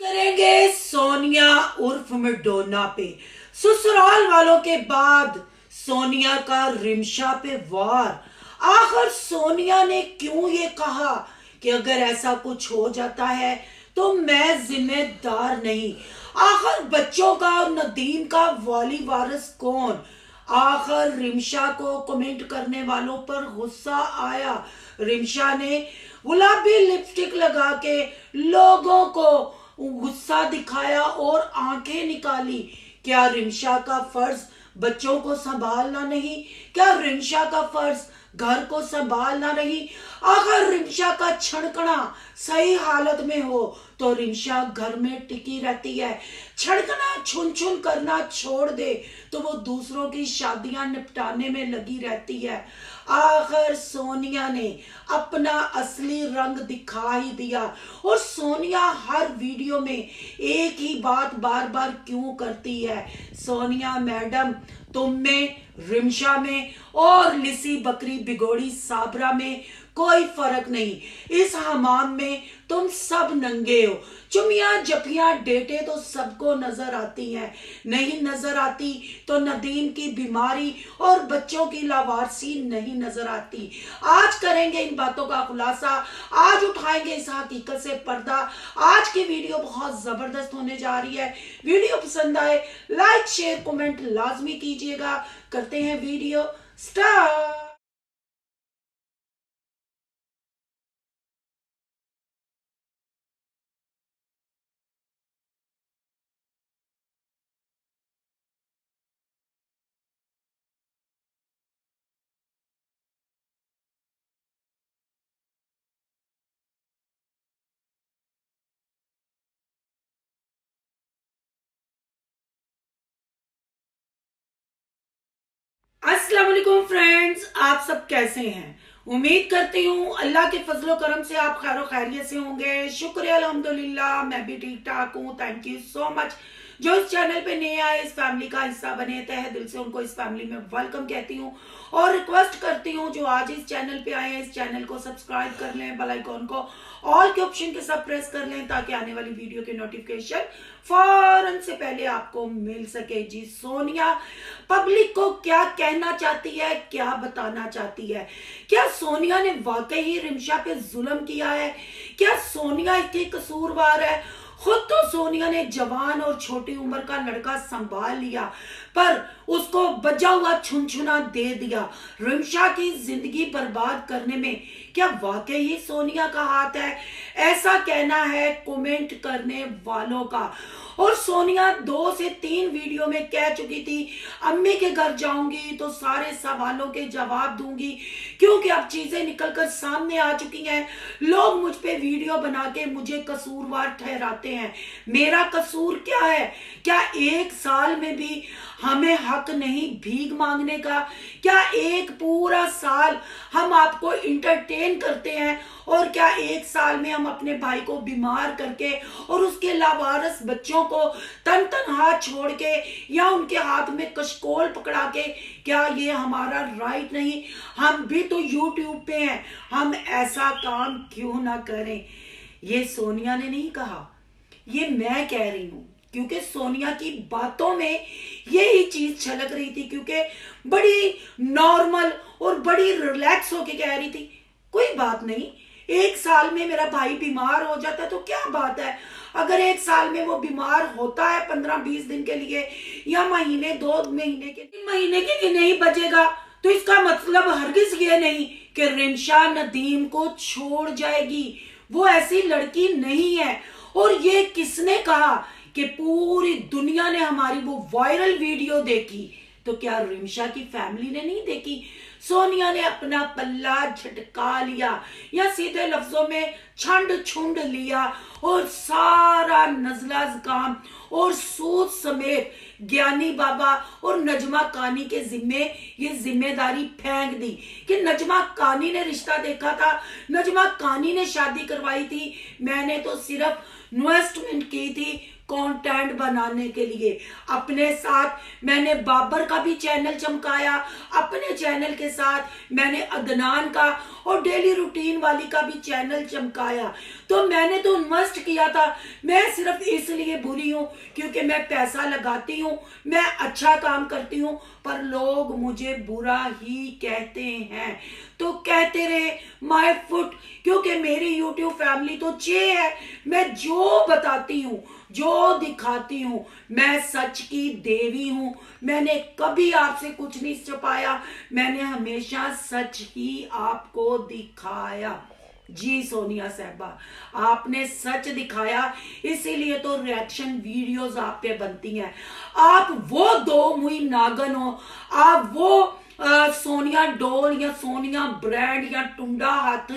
करेंगे सोनिया उर्फ मैडोना पे। ससुराल वालों के बाद सोनिया का रिमशा पे वार। आखिर सोनिया ने क्यों ये कहा कि अगर ऐसा कुछ हो जाता है तो मैं जिम्मेदार नहीं। आखिर बच्चों का और नदीम का वाली वारिस कौन। आखिर रिमशा को कमेंट करने वालों पर गुस्सा आया। रिमशा ने गुलाबी लिपस्टिक लगा के लोगों को गुस्सा दिखाया और आंखें निकाली। क्या रिमशा का फर्ज बच्चों को संभालना नहीं? क्या रिमशा का फर्ज घर को संभालना नहीं? अगर रिमशा का छड़कना सही हालत में हो तो रिमशा घर में टिकी रहती है। छड़कना छुन छुन करना छोड़ दे तो वो दूसरों की शादियां निपटाने में लगी रहती है। आखिर सोनिया ने अपना असली रंग दिखा ही दिया। और सोनिया हर वीडियो में एक ही बात बार बार क्यों करती है? सोनिया मैडम, तुम में, रिमशा में और लिसी बकरी बिगोड़ी साबरा में कोई फर्क नहीं। इस हमाम में तुम सब नंगे हो। चुमिया जफियां डेटे तो सबको नजर आती हैं। नहीं नजर आती तो नदीम की बीमारी और बच्चों की लावारसी नहीं नजर आती। आज करेंगे इन बातों का खुलासा। आज उठाएंगे इस हकीकत से पर्दा। आज की वीडियो बहुत जबरदस्त होने जा रही है। वीडियो पसंद आए लाइक शेयर कमेंट लाजमी कीजिएगा। करते हैं वीडियो स्टार्ट। अस्सलाम वालेकुम फ्रेंड्स, आप सब कैसे हैं? उम्मीद करती हूँ अल्लाह के फजलो करम से आप खैर खैरियत से होंगे। शुक्र अल्हम्दुलिल्लाह, मैं भी ठीक ठाक हूँ। Thank you so much. जो इस चैनल पे नए आए, इस फैमिली का हिस्सा बने, तहे दिल से उनको इस फैमिली में वेलकम कहती हूँ और रिक्वेस्ट करती हूँ जो आज इस चैनल पे आए हैं इस चैनल को सब्सक्राइब कर लें, बेल आइकॉन को ऑल के ऑप्शन के साथ प्रेस कर लें ताकि आने वाली वीडियो के नोटिफिकेशन फौरन से पहले आपको मिल सके। जी, सोनिया पब्लिक को क्या कहना चाहती है, क्या बताना चाहती है? क्या सोनिया ने वाकई ही रिमशा पे जुल्म किया है? क्या सोनिया इसकी कसूरवार है? खुद तो सोनिया ने जवान और छोटी उम्र का लड़का संभाल लिया पर उसको बजा हुआ छुनछुना दे दिया। रिमशा की जिंदगी बर्बाद करने में क्या वाकई ही सोनिया का हाथ है? ऐसा कहना है कमेंट करने वालों का। और सोनिया 2 से 3 वीडियो में कह चुकी थी अम्मी के घर जाऊंगी तो सारे सवालों के जवाब दूंगी, क्योंकि अब चीजें निकलकर सामने आ चुकी हैं। लोग मुझ पे वीडियो बना के मुझे कसूरवार ठहराते हैं। मेरा कसूर क्या है? क्या 1 साल में भी हमें हक नहीं भीख मांगने का? क्या एक पूरा साल हम आपको इंटरटेन करते हैं और क्या 1 साल में हम अपने भाई को बीमार करके और उसके लावारिस बच्चों को तन तन हाथ छोड़ के या उनके हाथ में कशकोल पकड़ा के, क्या ये हमारा राइट नहीं? हम भी तो यूट्यूब पे हैं, हम ऐसा काम क्यों ना करें? ये सोनिया ने नहीं कहा, ये मैं कह रही हूं, क्योंकि सोनिया की बातों में यही चीज छलक रही थी। क्योंकि बड़ी नॉर्मल और बड़ी रिलैक्स होके कह रही थी कोई बात नहीं, 1 साल में मेरा भाई बीमार हो जाता है तो क्या बात है? अगर 1 साल में वो बीमार होता है 15-20 दिन के लिए या महीने 2 महीने के, 3 महीने के लिए नहीं बचेगा तो इसका मतलब हरगिज ये नहीं कि रिमशा नदीम को छोड़ जाएगी। वो ऐसी लड़की नहीं है। और ये किसने कहा कि पूरी दुनिया ने हमारी वो वायरल वीडियो देखी? तो क्या रिमशा की फैमिली ने नहीं देखी? सोनिया ने अपना पल्ला झटका लिया या सीधे लफ्जों में छंड छुंड लिया और सारा नजला जुकाम और सूद समेत ज्ञानी बाबा और नजमा कानी के जिम्मे ये जिम्मेदारी फेंक दी कि नजमा कानी ने रिश्ता देखा था, नजमा कानी ने शादी करवाई थी, मैंने तो सिर्फ इन्वेस्टमेंट की थी, कंटेंट बनाने के लिए। अपने साथ मैंने बाबर का भी चैनल चमकाया, अपने चैनल के साथ मैंने अदनान का और डेली रूटीन वाली का भी चैनल चमकाया। तो मैंने तो इन्वेस्ट किया था। मैं सिर्फ इसलिए बुरी हूं क्योंकि मैं पैसा लगाती हूं, मैं अच्छा काम करती हूं, पर लोग मुझे बुरा ही कहते हैं। तो कहते रहे माय फुट, क्योंकि मेरी यूट्यूब फैमिली तो है। मैं जो बताती हूँ, जो दिखाती हूँ, मैं सच की देवी हूं। मैंने कभी आपसे कुछ नहीं छुपाया, मैंने हमेशा सच ही आपको दिखाया। जी सोनिया साहबा, आपने सच दिखाया, इसीलिए तो रिएक्शन वीडियोस आप पे बनती हैं। आप वो दो मुई नागन हो, आप वो सोनिया डोल या सोनिया ब्रांड या टुंडा हाथ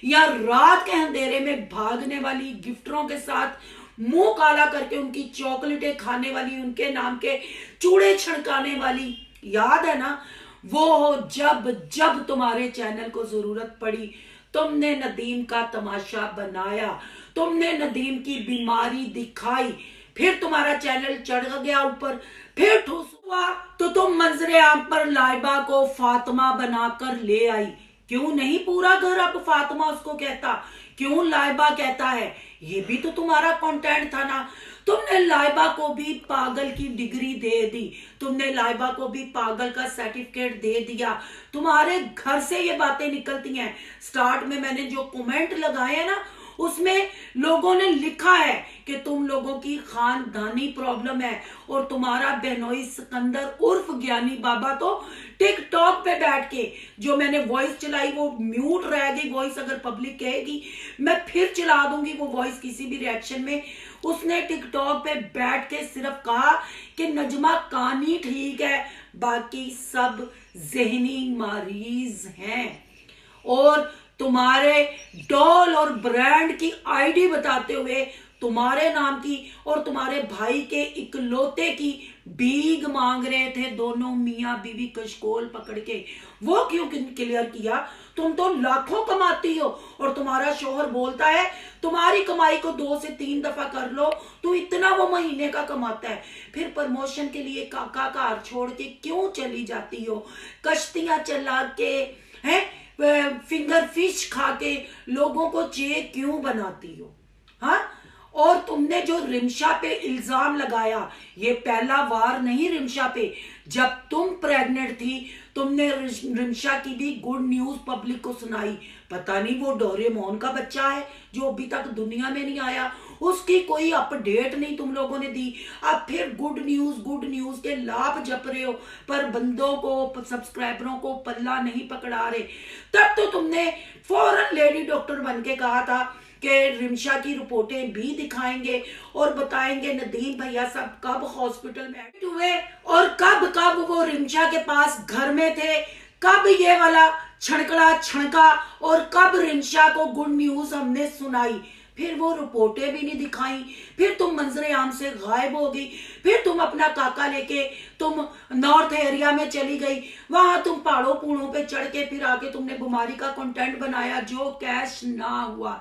या रात के अंधेरे में भागने वाली गिफ्टरों के साथ मुंह काला करके उनकी चॉकलेटें खाने वाली, उनके नाम के चूड़े छड़काने वाली, याद है ना वो? जब जब तुम्हारे चैनल को जरूरत पड़ी, तुमने नदीम का तमाशा बनाया, तुमने नदीम की बीमारी दिखाई, फिर तुम्हारा चैनल चढ़ गया ऊपर, फिर ठूस हुआ तो तुम मंजरे आम पर लाइबा को फातिमा बनाकर ले आई। क्यों नहीं पूरा घर अब फातिमा उसको कहता, क्यों लाइबा कहता है? ये भी तो तुम्हारा कंटेंट था ना। तुमने लाइबा को भी पागल की डिग्री दे दी, तुमने लाइबा को भी पागल का सर्टिफिकेट दे दिया। तुम्हारे घर से ये बातें निकलती हैं। स्टार्ट में मैंने जो कमेंट लगाए हैं ना, उसमें लोगों ने लिखा है कि तुम लोगों की खानदानी प्रॉब्लम है और तुम्हारा बहनोई सिकंदर उर्फ ज्ञानी बाबा तो टिकटॉक पे बैठ के, जो मैंने वॉइस चलाई वो म्यूट रह गई वॉइस, अगर पब्लिक कहेगी मैं फिर चला दूंगी वो वॉइस किसी भी रिएक्शन में। उसने टिकटॉक पे बैठ के सिर्फ कहा कि नजमा कानी ठीक है, बाकी सब जहनी मरीज हैं। और तुम्हारे डॉल और ब्रांड की आईडी बताते हुए तुम्हारे नाम की और तुम्हारे भाई के इकलौते की भीख मांग रहे थे दोनों मियां बीवी कशकोल पकड़ के। वो क्यों क्लियर किया? तुम तो लाखों कमाती हो और तुम्हारा शोहर बोलता है तुम्हारी कमाई को 2 से 3 दफा कर लो, तो इतना वो महीने का कमाता है। फिर प्रमोशन के लिए काका का घर छोड़ के क्यों चली जाती हो? कश्तियां चला के हैं, फिंगर फिश खा के लोगों को चेक क्यों बनाती हो? हाँ, और तुमने जो रिमशा पे इल्जाम लगाया, ये पहला वार नहीं रिमशा पे। जब तुम प्रेग्नेंट थी तुमने रिमशा की भी गुड न्यूज पब्लिक को सुनाई। पता नहीं वो डोरेमोन का बच्चा है जो अभी तक दुनिया में नहीं आया, उसकी कोई अपडेट नहीं तुम लोगों ने दी। अब फिर गुड न्यूज के लाभ जप रहे हो, पर बंदों को, सब्सक्राइबरों को पल्ला नहीं पकड़ा रहे। तब तो तुमने फौरन लेडी डॉक्टर बन के कहा था कि रिमशा की रिपोर्टें भी दिखाएंगे और बताएंगे नदीम भैया सब कब हॉस्पिटल में एडमिट हुए और कब कब वो रिमशा के पास घर में थे, कब ये वाला छणकड़ा छणका और कब रिमशा को गुड न्यूज हमने सुनाई। फिर वो रिपोर्टें भी नहीं दिखाई, फिर तुम मंजरे आम से गायब हो गई, फिर तुम अपना काका लेके तुम नॉर्थ एरिया में चली गई, वहां तुम पहाड़ों पूड़ों पे चढ़ के फिर आके तुमने बीमारी का कंटेंट बनाया जो कैश ना हुआ।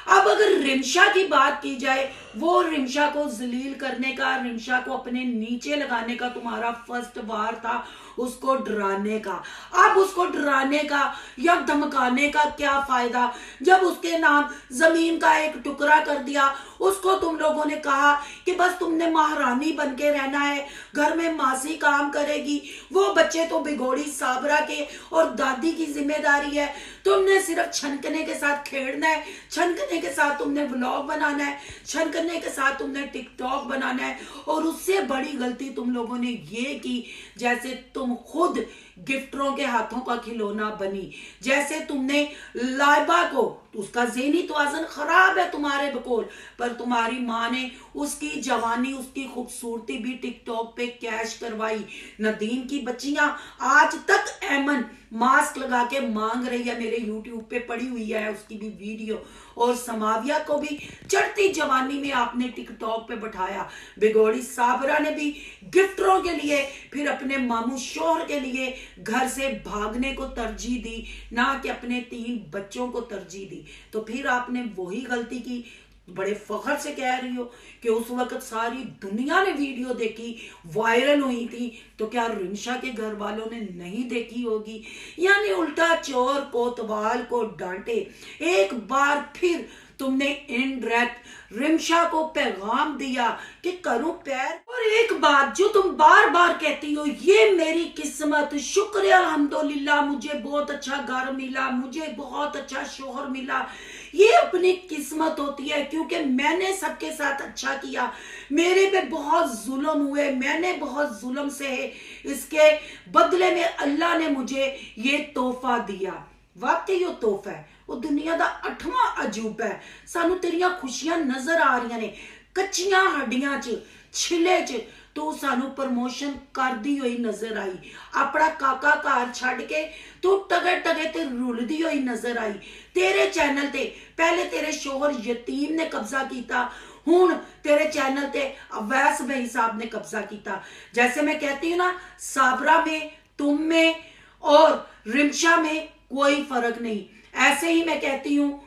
अब अगर रिमशा की बात की जाए, वो रिमशा को जलील करने का, रिमशा को अपने नीचे लगाने का तुम्हारा फर्स्ट वार था, उसको डराने का। अब उसको डराने का या धमकाने का क्या फायदा, जब उसके नाम जमीन का एक टुकड़ा कर दिया। उसको तुम लोगों ने कहा कि बस तुमने महारानी बन के रहना है, घर में मासी काम करेगी, वो बच्चे तो बिगोड़ी साबरा के और दादी की जिम्मेदारी है, तुमने सिर्फ छनकने के साथ खेलना है, छनकने के साथ तुमने व्लॉग बनाना है, छनकने के साथ तुमने टिकटॉक बनाना है। और उससे बड़ी गलती तुम लोगों ने ये की, जैसे तुम खुद गिफ्टरों के हाथों का खिलौना बनी, जैसे तुमने लाइबा को, उसका ज़हनी तवाज़ुन खराब है तुम्हारे बकोल, पर तुम्हारी माँ ने उसकी जवानी, उसकी खूबसूरती भी टिकटॉक पे कैश करवाई। नदीम की बच्चियां आज तक एमन मास्क लगा के मांग रही है, मेरे यूट्यूब पे पड़ी हुई है उसकी भी वीडियो। और समाविया को भी चढ़ती जवानी में आपने टिकटॉक पे बैठाया। बिगोड़ी साबरा ने भी गिफ्टरों के लिए, फिर अपने मामू शोहर के लिए घर से भागने को तरजीह दी, ना कि अपने 3 बच्चों को तरजीह दी। तो फिर आपने वही गलती की, बड़े फख्र से कह रही हो कि उस वक्त सारी दुनिया ने वीडियो देखी, वायरल हुई थी, तो क्या रिमशा के घर वालों ने नहीं देखी होगी? यानी उल्टा चोर कोतवाल को डांटे। एक बार फिर तुमने इनडायरेक्ट रिमशा को पैगाम दिया कि करूं पैर। और एक बात जो तुम बार बार कहती हो, ये मेरी किस्मत, शुक्र अल्हम्दुलिल्लाह, मुझे बहुत अच्छा घर मिला, मुझे बहुत अच्छा शोहर मिला। ये अपनी किस्मत होती है, क्योंकि मैंने सबके साथ अच्छा किया, मेरे पे बहुत जुल्म हुए, मैंने बहुत जुल्म सहे, इसके बदले में अल्लाह ने मुझे ये तोहफा दिया। वाकई वो तोहफा है, वो दुनिया का 8वां अजूबा है। सानू तेरिया खुशियां नजर आ रही ने कच्चियां हड्डियां च, छिले च। तू सानू प्रमोशन करदी हुई नजर आई, अपना काका घर छड़ के तू टगे टगे ते रुलदी हुई नजर आई। तेरे चैनल ते पहले तेरे शोहर यतीम ने कब्जा किया, हुण तेरे चैनल ते अवैस भाई साहब ने कब्जा किया। जैसे मैं कहती हूँ ना, साबरा में, तुम में और रिमशा में कोई फर्क नहीं, ऐसे ही मैं कहती हूँ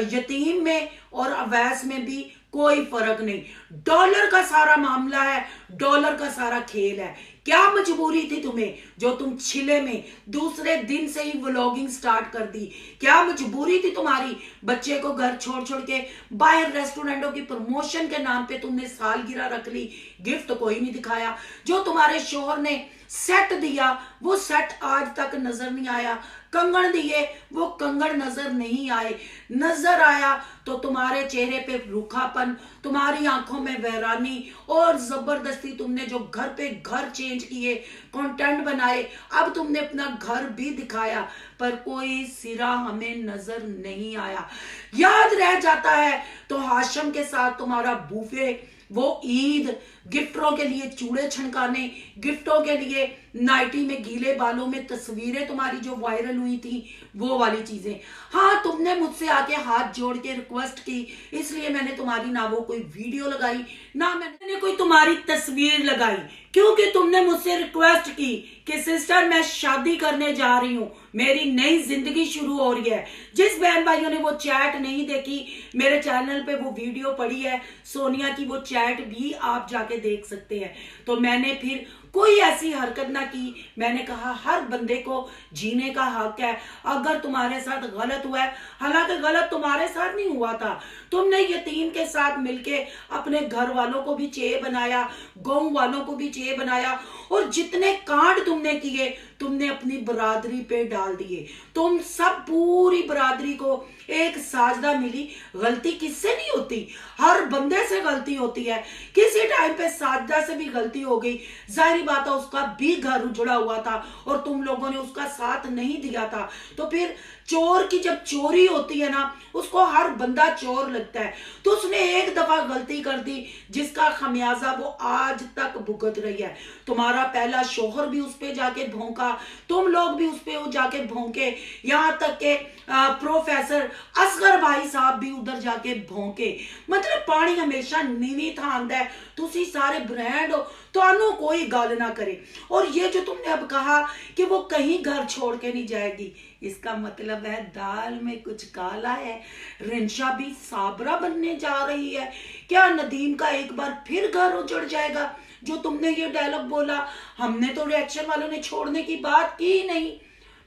यतीम में और अवैस में भी कोई फर्क नहीं। डॉलर का सारा मामला है, डॉलर का सारा खेल है। क्या मजबूरी थी तुम्हें जो तुम छिले में दूसरे दिन से ही व्लॉगिंग स्टार्ट कर दी? क्या मजबूरी थी तुम्हारी बच्चे को घर छोड़ छोड़ के बाहर रेस्टोरेंटों की प्रमोशन के नाम पे तुमने सालगिरह रख ली, गिफ्ट कोई नहीं दिखाया। जो तुम्हारे शोहर ने सेट दिया वो सेट आज तक नजर नहीं आया, कंगन दिए वो कंगन नजर नहीं आए। नजर आया तो तुम्हारे चेहरे पे रूखापन, तुम्हारी आंखों में वैरानी, और जबरदस्ती तुमने जो घर पे घर चेंज किए, कंटेंट बनाए, अब तुमने अपना घर भी दिखाया, पर कोई सिरा हमें नजर नहीं आया। याद रह जाता है तो हाशम के साथ तुम्हारा बूफे, वो ईद, गिफ्टों के लिए चूड़े छनकाने, गिफ्टों के लिए नाइटी में गीले बालों में तस्वीरें तुम्हारी जो वायरल हुई थी, वो वाली चीजें। हाँ, तुमने मुझसे आके हाथ जोड़ के रिक्वेस्ट की, इसलिए मैंने तुम्हारी ना वो कोई वीडियो लगाई ना मैंने कोई तुम्हारी तस्वीर लगाई, क्योंकि तुमने मुझसे रिक्वेस्ट की कि सिस्टर मैं शादी करने जा रही हूँ, मेरी नई जिंदगी शुरू हो रही है। जिस बहन भाइयों ने वो चैट नहीं देखी, मेरे चैनल पे वो वीडियो पड़ी है सोनिया की, वो चैट भी आप जाके देख सकते हैं। तो मैंने फिर कोई ऐसी हरकत ना की। मैंने कहा हर बंदे को जीने का हक है। अगर तुम्हारे साथ गलत हुआ है, हालांकि गलत तुम्हारे साथ नहीं हुआ था, तुमने यतीम के साथ मिलके अपने घर वालों को भी चे बनाया, गांव वालों को भी चे बनाया, और जितने कांड तुमने किए तुमने अपनी बरादरी पे डाल दिए। तुम सब पूरी बरादरी को एक साजदा मिली। गलती किससे नहीं होती, हर बंदे से गलती होती है। किसी टाइम पे साजदा से भी गलती हो गई, जाहिर बात है उसका भी घर उजड़ा हुआ था और तुम लोगों ने उसका साथ नहीं दिया था। तो फिर चोर की जब चोरी होती है ना, उसको हर बंदा चोर लगता है। तो उसने एक दफा गलती कर दी जिसका खमियाजा वो आज तक भुगत रही है। तुम्हारा पहला शोहर भी उस पे जाके भौंका, तुम लोग भी उस पे जाके भौंके, यहाँ तक के प्रोफेसर असगर भाई साहब भी उधर जाके भौंके। मतलब पानी हमेशा नीवी था आंदा है, तुसी सारे ब्रांड हो, तो कोई गल ना करे। और ये जो तुमने अब कहा कि वो कहीं घर छोड़ के नहीं जाएगी, इसका मतलब है दाल में कुछ काला है। रिंशा भी साबरा बनने जा रही है। क्या नदीम का एक बार फिर घर उजड़ जाएगा? जो तुमने ये डायलॉग बोला, हमने तो रिएक्शन वालों ने छोड़ने की बात की नहीं।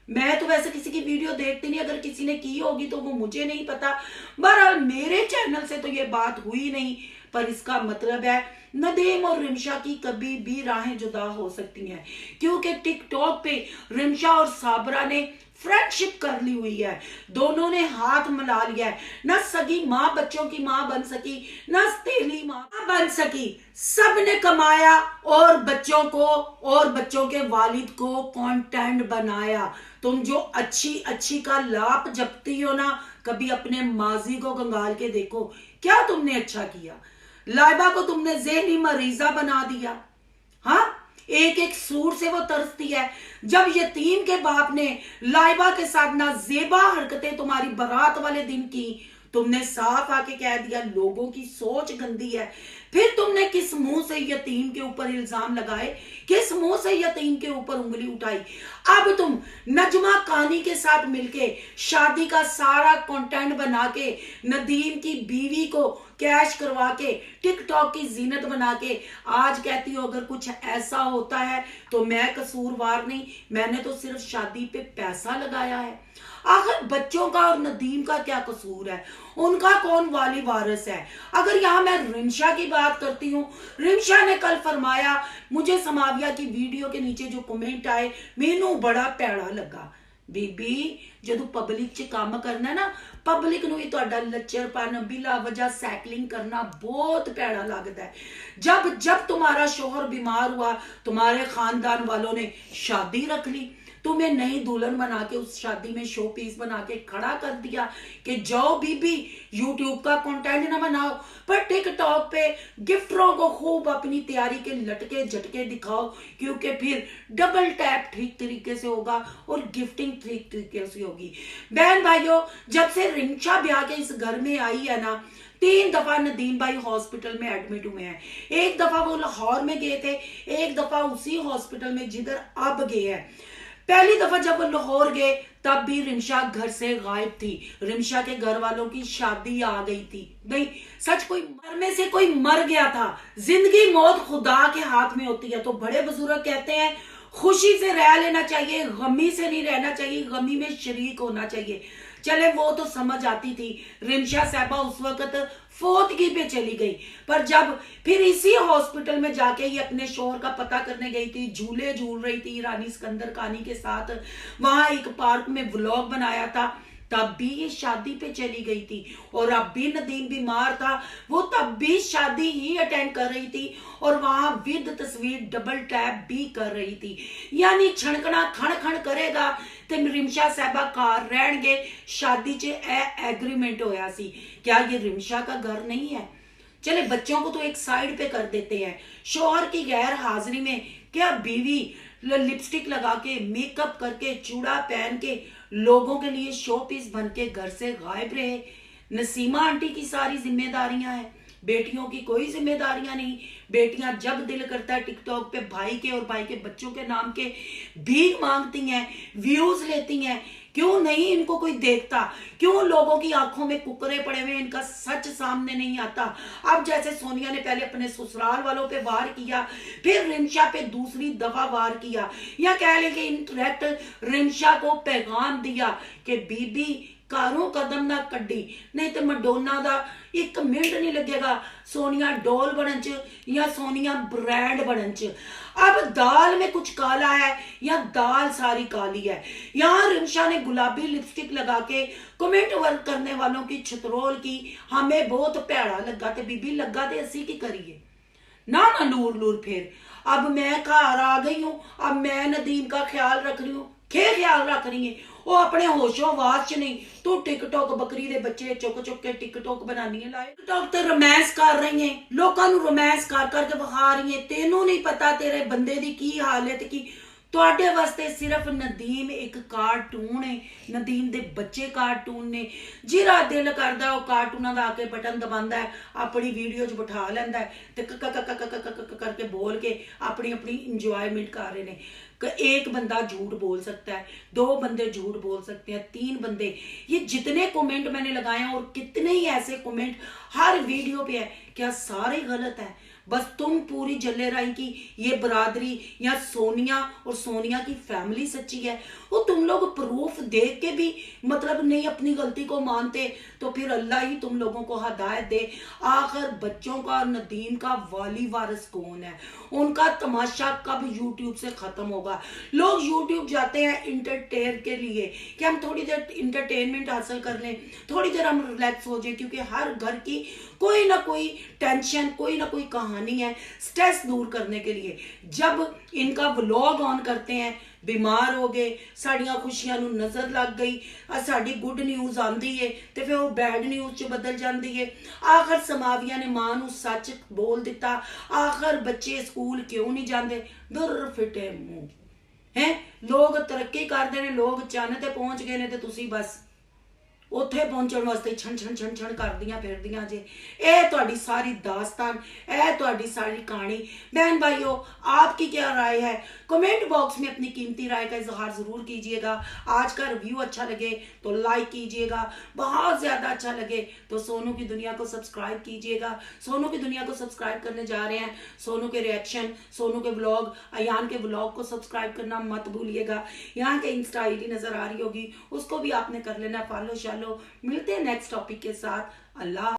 मैं तो वैसे किसी की वीडियो देखती नहीं, अगर किसी ने की होगी तो वो मुझे नहीं पता। बहरहाल मेरे चैनल से तो ये बात हुई नहीं, पर इसका मतलब है नदीम और रिमशा की कभी भी राहें जुदा हो सकती हैं, क्योंकि टिकटॉक पे रिमशा और साबरा ने फ्रेंडशिप कर ली हुई है। दोनों ने हाथ मिला लिया है। न सगी माँ बच्चों की माँ बन सकी, न तेली माँ बन सकी। सब ने कमाया और बच्चों को और बच्चों के वालिद को कंटेंट बनाया। तुम जो अच्छी अच्छी का लाभ जपती हो ना, कभी अपने माजी को कंगाल के देखो, क्या तुमने अच्छा किया? लाइबा को तुमने ज़हनी मरीजा बना दिया। हाँ, एक एक सूर से वो तरसती है। जब यतीम के बाप ने लाइबा के साथ नाजेबा हरकतें तुम्हारी बारात वाले दिन की, तुमने साफ आके कह दिया लोगों की सोच गंदी है। फिर तुमने किस मुंह से यतीम के ऊपर इल्जाम लगाए, किस मुंह से यतीम के ऊपर उंगली उठाई। अब तुम नजमा कानी के साथ मिलके शादी का सारा कंटेंट बना के नदीम की बीवी को कैश करवा के टिकटॉक की जीनत बना के आज कहती हो अगर कुछ ऐसा होता है तो मैं कसूरवार नहीं, मैंने तो सिर्फ शादी पे पैसा लगाया है। आखिर बच्चों का और नदीम का क्या कसूर है, उनका कौन वाली वारिस है। अगर यहाँ मैं रिमशा की बात करती हूँ, रिमशा ने कल फरमाया मुझे समाविया की वीडियो के नीचे जो कमेंट आए मैनू बड़ा पैड़ा लगा। बीबी जदों पब्लिक च काम करना ना, पब्लिक नूं भी तुहाडा लच्चरपन बिला वजह सैकलिंग करना बहुत पैड़ा लगता है। जब जब तुम्हारा शोहर बीमार हुआ तुम्हारे खानदान वालों ने शादी रख ली, तुम्हें नई दुल्हन बना के उस शादी में शो पीस बना के खड़ा कर दिया कि जाओ बीबी यूट्यूब का कंटेंट ना बनाओ पर टिकटॉक पे गिफ्टरों को खूब अपनी तैयारी के लटके झटके दिखाओ, क्योंकि फिर डबल टैप ठीक तरीके से होगा और गिफ्टिंग ठीक तरीके से होगी। बहन भाइयों, जब से रिमशा ब्याह के इस घर में आई है ना, 3 दफा नदीम भाई हॉस्पिटल में एडमिट हुए हैं। एक दफा वो लाहौर में गए थे, एक दफा उसी हॉस्पिटल में जिधर अब गए हैं। पहली दफा जब वो लाहौर गए तब भी रिमशा घर से गायब थी। रिमशा के घर वालों की शादी आ गई थी। नहीं सच, कोई मरने से कोई मर गया था। जिंदगी मौत खुदा के हाथ में होती है। तो बड़े बुजुर्ग कहते हैं खुशी से रह लेना चाहिए, गमी से नहीं रहना चाहिए, गमी में शरीक होना चाहिए। चले वो तो समझ आती थी। रिमशा साहबा उस वक्त फोतगी पे चली गई, पर जब फिर इसी हॉस्पिटल में जाके ये अपने शोहर का पता करने गई थी, झूले झूल रही थी रानी सिकंदर कानी के साथ, वहां एक पार्क में व्लॉग बनाया था, तब भी ये शादी पे चली गई थी। और अब भी नदीम बीमार था, वो तब भी शादी ही अटेंड कर रही थी और वहां विद तस्वीर डबल टैप भी कर रही थी। यानी छणकना खण खण करेगा ते रिमशा साहबा कार रहणगे, शादी च एग्रीमेंट होया सी। क्या ये रिमशा का घर नहीं है? चले बच्चों को तो एक साइड पे कर देते हैं। शोहर की गैर हाजिरी में क्या बीवी लिपस्टिक लगा के मेकअप करके चूड़ा पहन के लोगों के लिए शो पीस बन के घर से गायब रहे? नसीमा आंटी की सारी जिम्मेदारियां हैं, बेटियों की कोई जिम्मेदारियां नहीं। बेटियां जब दिल करता है टिकटॉक पे भाई के और भाई के बच्चों के नाम के भीख मांगती हैं, व्यूज लेती हैं। क्यों नहीं इनको कोई देखता? क्यों लोगों की आंखों में कुकरे पड़े हुए, इनका सच सामने नहीं आता? अब जैसे सोनिया ने पहले अपने ससुराल वालों पे वार किया, फिर रिमशा पे दूसरी दफा वार किया, या कह लें कि इंटरेक्ट रिमशा को पैगाम दिया कि बीबी कारों कदम ना कड्डी, नहीं तो मडोना दा 1 मिनट नहीं लगेगा सोनिया डॉल बनन च या सोनिया ब्रांड बनन च। अब दाल में कुछ काला है या दाल सारी काली है। यहाँ रिमशा ने गुलाबी लिपस्टिक लगा के कमेंट वर्क करने वालों की छतरोल की, हमें बहुत प्यारा लगा। ते बीबी लगा ते असी की करिए ना ना लूर लूर। फिर अब मैं घर आ गई हूँ, अब मैं नदीम का ख्याल रख रही हूँ। क्या ख्याल रख रही है? वो अपने होशो वास च नहीं, तू टिकटॉक बकरी दे बच्चे चुक चुक के टिकटॉक बनानी है। टिकटॉक ते रोमांस कर रही है, लोगों को रोमांस कर करके विखा रही है। तेनू नहीं पता तेरे बंदे की की हालत की। तुहाडे वास्ते सिर्फ नदीम एक कार्टून है, नदीम दे बच्चे कार्टून ने। जिहड़ा दिल करदा वो कार्टूनां दा आके बटन दबांदा है, अपनी वीडियो च बिठा लैंदा है ते करके बोल के अपनी अपनी इंजॉयमेंट कर रहे हैं। एक बंदा झूठ बोल सकता है, 2 बंदे झूठ बोल सकते हैं, 3 बंदे। ये जितने कमेंट मैंने लगाए हैं और कितने ही ऐसे कमेंट हर वीडियो पे है, क्या सारे गलत है? बस तुम पूरी जल्ले राई की ये बरादरी या सोनिया और सोनिया की फैमिली सच्ची है, वो तुम लोग प्रूफ देख के भी मतलब नहीं अपनी गलती को मानते, तो फिर अल्लाह ही तुम लोगों को हिदायत दे। आखिर बच्चों का नदीम का वाली वारिस कौन है? उनका तमाशा कब यूट्यूब से खत्म होगा? लोग यूट्यूब जाते हैं इंटरटेन के लिए कि हम थोड़ी देर इंटरटेनमेंट हासिल कर लें, थोड़ी देर हम रिलैक्स हो जाए, क्योंकि हर घर की कोई ना कोई टेंशन, कोई ना कोई कहानी है स्ट्रेस दूर करने के लिए। जब इनका व्लॉग ऑन करते हैं, बीमार हो गए, साड़ियां खुशियां नू नजर लग गई, साड़ी गुड न्यूज आंदी है ते फिर वो बैड न्यूज च बदल जाती है। आखिर समाविया ने मां नू सच बोल दिता। आखिर बच्चे स्कूल क्यों नहीं जाते? दुर फिटे मुंह है। लोग तरक्की करते हैं, लोग चन्न ते पहुंच गए ने ते तुसी बस ਉੱਥੇ ਪਹੁੰਚਣ ਵਾਸਤੇ ਛਣ ਛਣ ਛਣ ਛਣ ਕਰਦੀਆਂ ਫਿਰਦੀਆਂ ਜੇ। ਇਹ ਤੁਹਾਡੀ ਸਾਰੀ दास्तान, ਇਹ ਤੁਹਾਡੀ सारी कहानी। बहन भाइयों, आपकी क्या राय है? कमेंट बॉक्स में अपनी कीमती राय का इजहार जरूर कीजिएगा। आज का रिव्यू अच्छा लगे तो लाइक कीजिएगा, बहुत ज्यादा अच्छा लगे तो सोनू की दुनिया को सब्सक्राइब कीजिएगा। सोनू की दुनिया को सब्सक्राइब करने जा रहे हैं। सोनू के रिएक्शन, सोनू के ब्लॉग, अयान के ब्लॉग को सब्सक्राइब करना मत भूलिएगा। यहाँ के इंस्टा आईडी नजर आ रही होगी, उसको भी आपने कर लेना फॉलो शालो। मिलते हैं नेक्स्ट टॉपिक के साथ। अल्लाह।